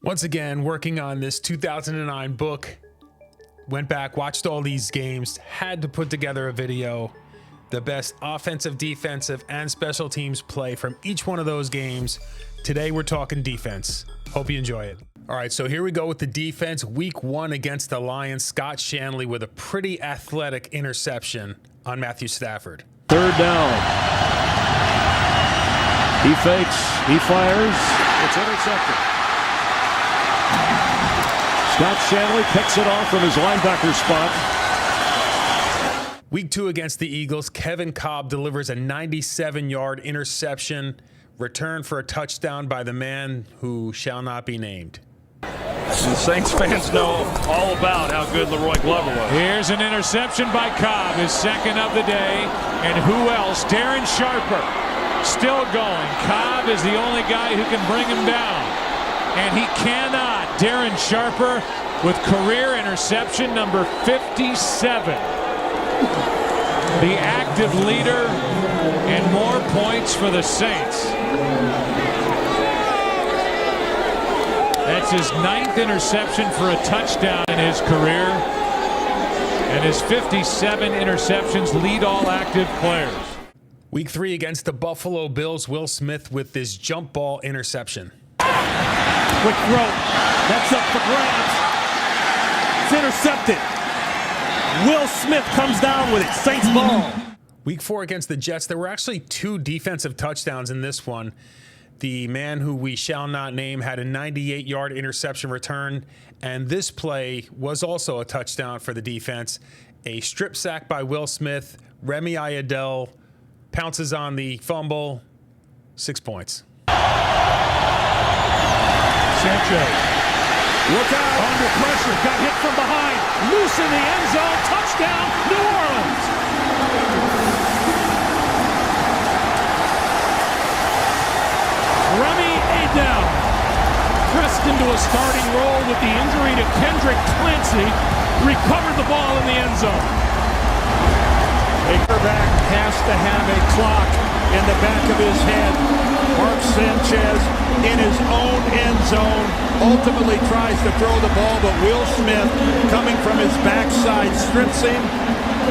Once again, working on this 2009 book, went back, watched all these games, had to put together a video, the best offensive, defensive, and special teams play from each one of those games. Today, we're talking defense. Hope you enjoy it. All right, so here we go with the defense. Week 1 against the Lions, Scott Shanley with a pretty athletic interception on Matthew Stafford. Third down. He fakes, he fires, it's intercepted. Scott Shanley picks it off from his linebacker spot. Week 2 against the Eagles, Kevin Cobb delivers a 97-yard interception, returned for a touchdown by the man who shall not be named. The Saints fans know all about how good Leroy Glover was. Here's an interception by Cobb, his second of the day. And who else? Darren Sharper still going. Cobb is the only guy who can bring him down. And he cannot. Darren Sharper with career interception number 57. The active leader and more points for the Saints. That's his 9th interception for a touchdown in his career. And his 57 interceptions lead all active players. Week 3 against the Buffalo Bills, Will Smith with this jump ball interception. Quick throw. That's up for grabs. It's intercepted. Will Smith comes down with it. Saints ball. Week 4 against the Jets. There were actually 2 defensive touchdowns in this one. The man who we shall not name had a 98-yard interception return, and this play was also a touchdown for the defense. A strip sack by Will Smith. Remy Ayadel pounces on the fumble. 6 points. Sanchez. Look out. Under pressure. Got hit from behind. Loose in the end zone. Touchdown, New Orleans. Remy Ayadel pressed into a starting role with the injury to Kendrick Clancy. Recovered the ball in the end zone. Quarterback has to have a clock in the back of his head. Mark Sanchez in his own end zone ultimately tries to throw the ball, but Will Smith coming from his backside strips him,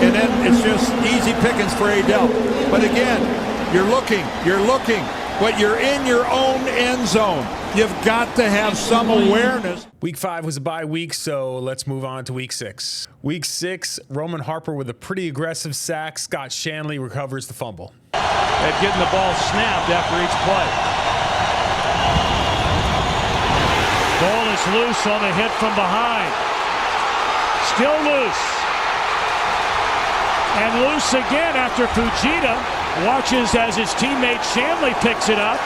and then it's just easy pickings for Ayadel. But again, you're looking, but you're in your own end zone. You've got to have some awareness. Week 5 was a bye week, so let's move on to Week 6. Week 6, Roman Harper with a pretty aggressive sack. Scott Shanley recovers the fumble. And getting the ball snapped after each play. Ball is loose on the hit from behind. Still loose. And loose again after Fujita watches as his teammate Shanley picks it up.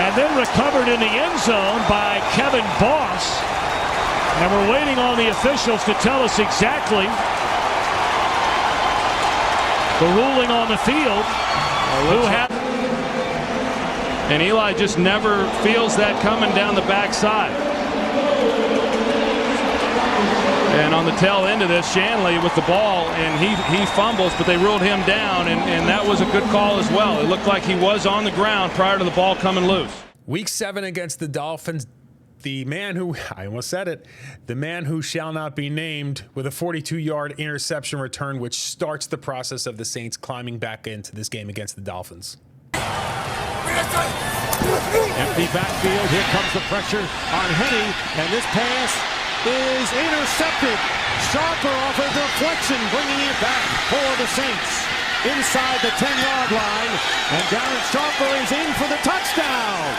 And then recovered in the end zone by Kevin Boss. And we're waiting on the officials to tell us exactly the ruling on the field. And Eli just never feels that coming down the backside. And on the tail end of this, Shanley with the ball, and he fumbles, but they ruled him down, and that was a good call as well. It looked like he was on the ground prior to the ball coming loose. Week 7 against the Dolphins, the man who, I almost said it, the man who shall not be named with a 42-yard interception return, which starts the process of the Saints climbing back into this game against the Dolphins. Empty backfield. Here comes the pressure on Henny, and this pass is intercepted. Sharper off a deflection, bringing it back for the Saints. Inside the 10-yard line, and Darren Sharper is in for the touchdown.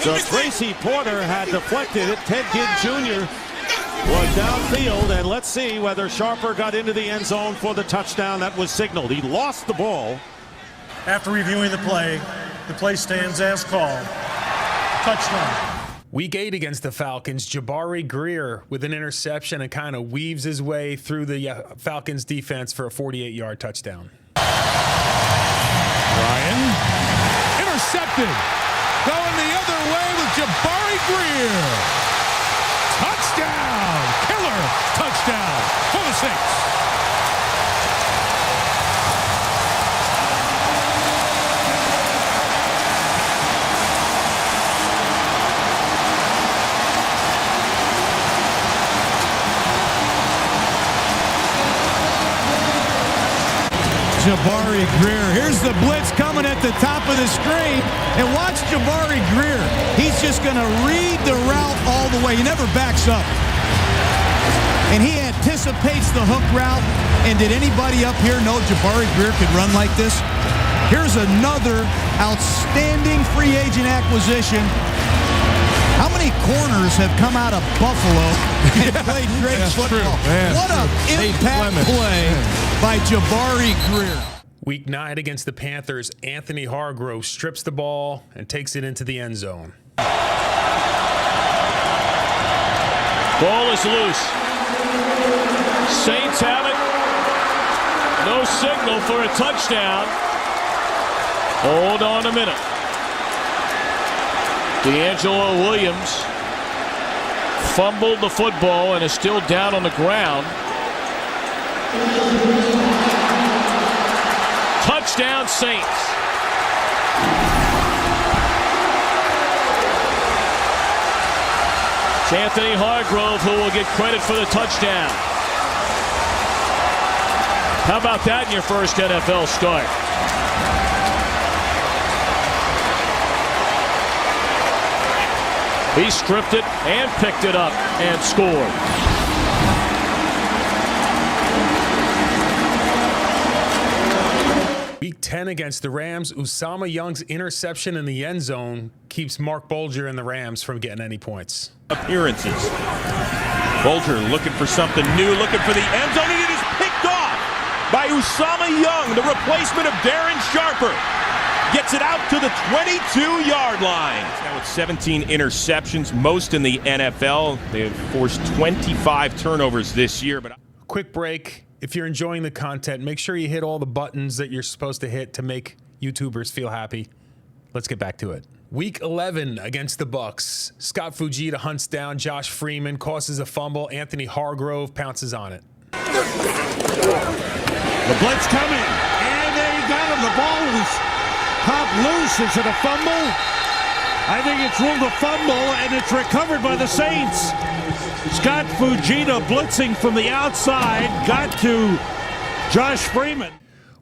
So Tracy Porter had deflected it. Ted Ginn Jr. was downfield, and let's see whether Sharper got into the end zone for the touchdown that was signaled. He lost the ball. After reviewing the play stands as called. Touchdown. Week 8 against the Falcons, Jabari Greer with an interception and kind of weaves his way through the Falcons defense for a 48-yard touchdown. Ryan, intercepted. Going the other way with Jabari Greer. Touchdown! Killer touchdown for the Saints. Jabari Greer. Here's the blitz coming at the top of the screen. And watch Jabari Greer. He's just going to read the route all the way. He never backs up. And he anticipates the hook route. And did anybody up here know Jabari Greer could run like this? Here's another outstanding free agent acquisition. How many corners have come out of Buffalo and played great football? What an impact play by Jabari Greer. Week 9 against the Panthers, Anthony Hargrove strips the ball and takes it into the end zone. Ball is loose. Saints have it. No signal for a touchdown. Hold on a minute. D'Angelo Williams fumbled the football and is still down on the ground. Touchdown Saints. It's Anthony Hargrove who will get credit for the touchdown. How about that in your first NFL start? He stripped it and picked it up and scored. Week 10 against the Rams, Usama Young's interception in the end zone keeps Mark Bolger and the Rams from getting any points. Appearances. Bolger looking for something new, looking for the end zone, and it is picked off by Usama Young, the replacement of Darren Sharper. Gets it out to the 22-yard line. Now with 17 interceptions, most in the NFL. They have forced 25 turnovers this year. But Quick break. If you're enjoying the content, make sure you hit all the buttons that you're supposed to hit to make YouTubers feel happy. Let's get back to it. Week 11 against the Bucks. Scott Fujita hunts down Josh Freeman, causes a fumble. Anthony Hargrove pounces on it. The blitz coming, and they got him. The ball was popped loose. Is it a fumble? I think it's ruled a fumble, and it's recovered by the Saints. Scott Fujita blitzing from the outside, got to Josh Freeman.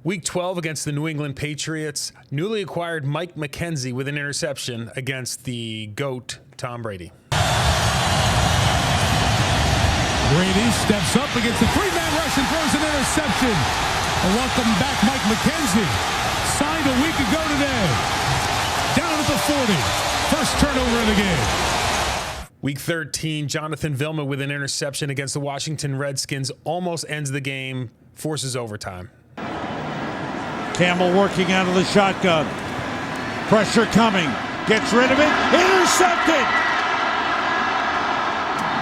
Week 12 against the New England Patriots. Newly acquired Mike McKenzie with an interception against the GOAT, Tom Brady. Brady steps up against the three-man rush and throws an interception. Welcome back, Mike McKenzie. Signed a week ago today. Down at the 40. First turnover of the game. Week 13, Jonathan Vilma with an interception against the Washington Redskins. Almost ends the game, forces overtime. Campbell working out of the shotgun. Pressure coming. Gets rid of it. Intercepted!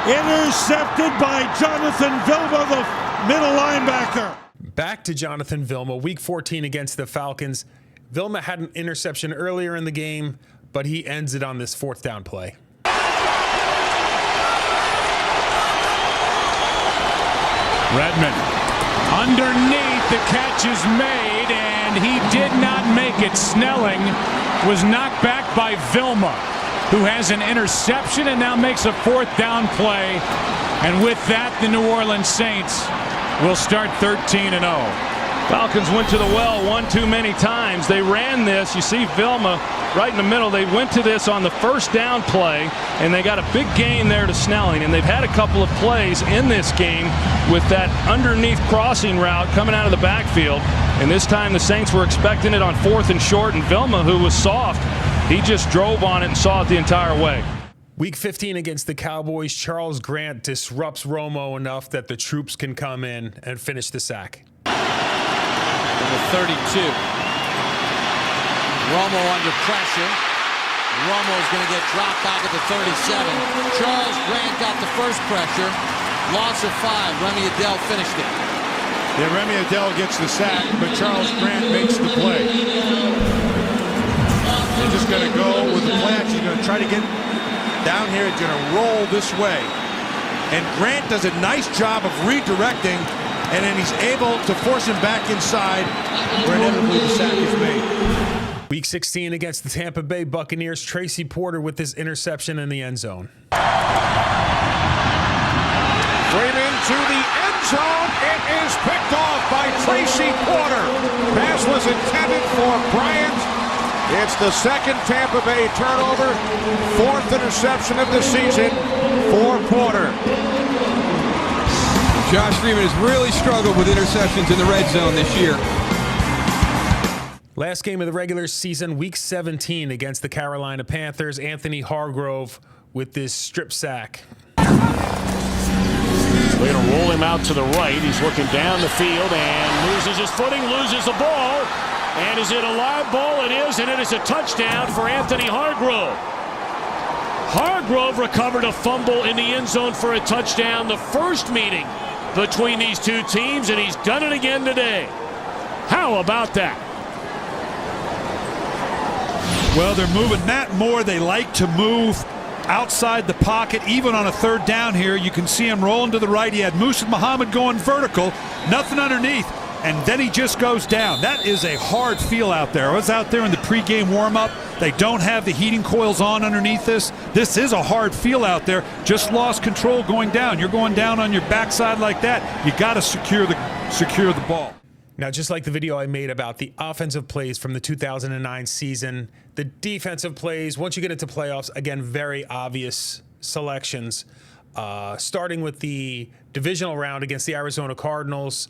Intercepted by Jonathan Vilma, the middle linebacker. Back to Jonathan Vilma. Week 14 against the Falcons. Vilma had an interception earlier in the game, but he ends it on this fourth down play. Redmond underneath, the catch is made, and he did not make it. Snelling was knocked back by Vilma, who has an interception and now makes a fourth down play. And with that, the New Orleans Saints will start 13-0. Falcons went to the well one too many times. They ran this. You see Vilma right in the middle. They went to this on the first down play, and they got a big gain there to Snelling. And they've had a couple of plays in this game with that underneath crossing route coming out of the backfield. And this time the Saints were expecting it on fourth and short, and Vilma, who was soft, he just drove on it and saw it the entire way. Week 15 against the Cowboys, Charles Grant disrupts Romo enough that the troops can come in and finish the sack. Number 32. Romo under pressure. Romo's going to get dropped back at the 37. Charles Grant got the first pressure. Loss of 5. Remy Adele finished it. Yeah, Remy Adele gets the sack, but Charles Grant makes the play. They're just going to go with the plan. He's going to try to get down here. It's going to roll this way. And Grant does a nice job of redirecting, and then he's able to force him back inside where inevitably the sack is made. Week 16 against the Tampa Bay Buccaneers, Tracy Porter with this interception in the end zone. Straight into the end zone. It is picked off by Tracy Porter. Pass was intended for Bryant. It's the second Tampa Bay turnover. 4th interception of the season for Porter. Josh Freeman has really struggled with interceptions in the red zone this year. Last game of the regular season, Week 17 against the Carolina Panthers. Anthony Hargrove with this strip sack. They're going to roll him out to the right. He's looking down the field and loses his footing, loses the ball. And is it a live ball? It is, and it is a touchdown for Anthony Hargrove. Hargrove recovered a fumble in the end zone for a touchdown. The first meeting between these two teams, and he's done it again today. How about that? Well, they're moving that more. They like to move outside the pocket, even on a 3rd down here. You can see him rolling to the right. He had Musa Muhammad going vertical, nothing underneath, and then he just goes down. That is a hard feel out there. I was out there in the pregame warm-up. They don't have the heating coils on underneath this. This is a hard feel out there. Just lost control going down. You're going down on your backside like that. You got to secure the ball. Now, just like the video I made about the offensive plays from the 2009 season, the defensive plays, once you get into playoffs, again, very obvious selections. Starting with the divisional round against the Arizona Cardinals,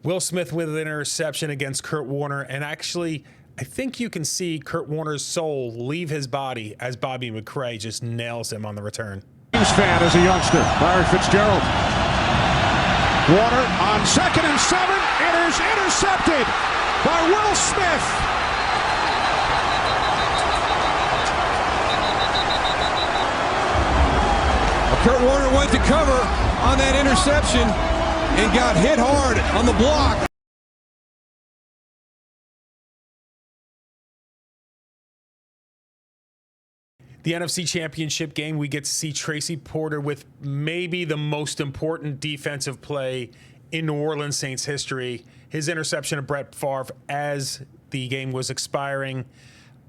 Will Smith with an interception against Kurt Warner. And actually, I think you can see Kurt Warner's soul leave his body as Bobby McCray just nails him on the return. James fan as a youngster, Byron Fitzgerald. Warner on 2nd and 7. It is intercepted by Will Smith. Kurt Warner went to cover on that interception and got hit hard on the block. The NFC Championship game, we get to see Tracy Porter with maybe the most important defensive play in New Orleans Saints history. His interception of Brett Favre as the game was expiring.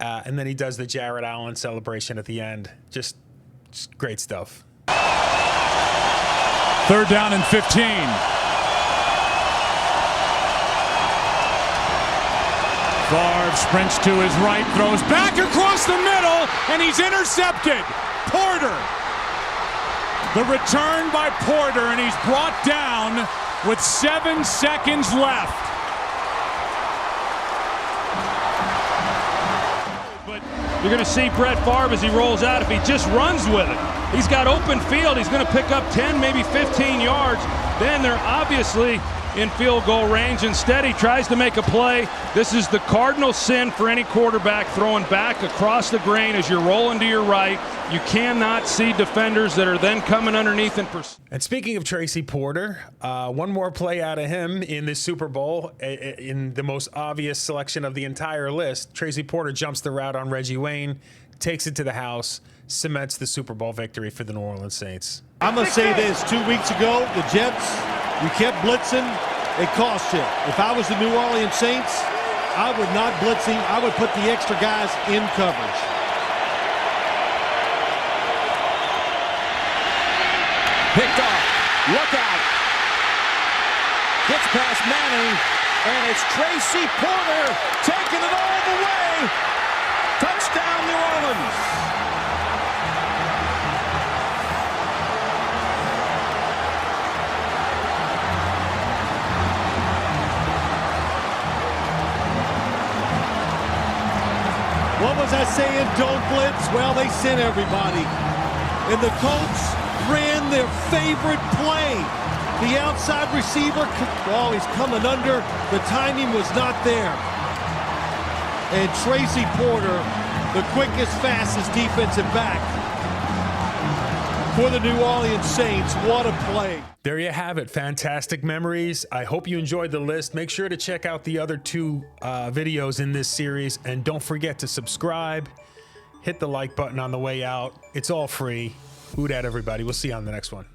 And then he does the Jared Allen celebration at the end. Just great stuff. 3rd down and 15. Favre sprints to his right, throws back across the middle, and he's intercepted. Porter. The return by Porter, and he's brought down with 7 seconds left. But you're going to see Brett Favre as he rolls out. If he just runs with it, he's got open field. He's going to pick up 10, maybe 15 yards. Then they're obviously in field goal range. Instead, he tries to make a play. This is the cardinal sin for any quarterback, throwing back across the grain as you're rolling to your right. You cannot see defenders that are then coming underneath and pursue. And speaking of Tracy Porter, one more play out of him in this Super Bowl, in the most obvious selection of the entire list. Tracy Porter jumps the route on Reggie Wayne, takes it to the house, cements the Super Bowl victory for the New Orleans Saints. I'm going to say this. 2 weeks ago, the Jets, you kept blitzing. It cost you. If I was the New Orleans Saints, I would not blitz him. I would put the extra guys in coverage. Picked off. Look out. Gets past Manning, and it's Tracy Porter taking it all the way. Touchdown, New Orleans. What was I saying? Don't blitz. Well, they sent everybody. And the Colts ran their favorite play. The outside receiver, oh, he's coming under. The timing was not there. And Tracy Porter, the quickest, fastest defensive back for the New Orleans Saints. What a play. There you have it. Fantastic memories. I hope you enjoyed the list. Make sure to check out the other 2 videos in this series. And don't forget to subscribe. Hit the like button on the way out. It's all free. Who dat, everybody. We'll see you on the next one.